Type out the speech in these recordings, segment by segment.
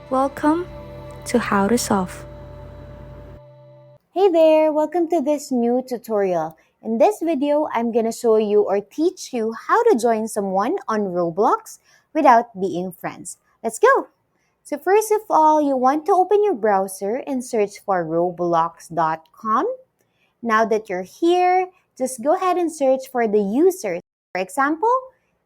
Welcome to How to Solve. Hey there, welcome to this new tutorial. In this video, I'm gonna show you or teach you how to join someone on Roblox without being friends. Let's go! So first of all, you want to open your browser and search for roblox.com. Now that you're here, just go ahead and search for the user. For example,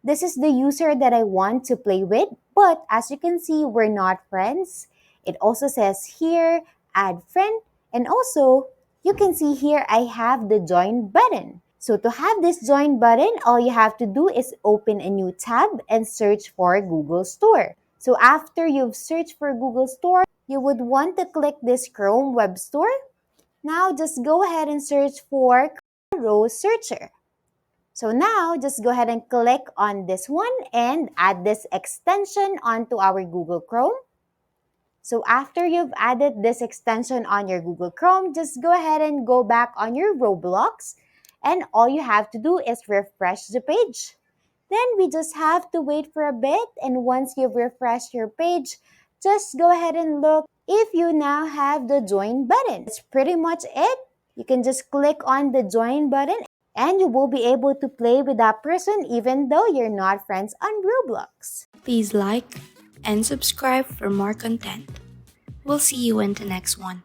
this is the user that I want to play with, but as you can see, we're not friends. It also says here, add friend, and also you can see here I have the join button. So to have this join button, all you have to do is open a new tab and search for Google Store. So after you've searched for Google Store, you would want to click this Chrome Web Store. Now just go ahead and search for Rose Searcher. So now just go ahead and click on this one and add this extension onto our Google Chrome. So after you've added this extension on your Google Chrome, just go ahead and go back on your Roblox, and all you have to do is refresh the page. Then we just have to wait for a bit, and once you've refreshed your page, just go ahead and look if you now have the join button. That's pretty much it. You can just click on the join button and you will be able to play with that person even though you're not friends on Roblox. Please like and subscribe for more content. We'll see you in the next one.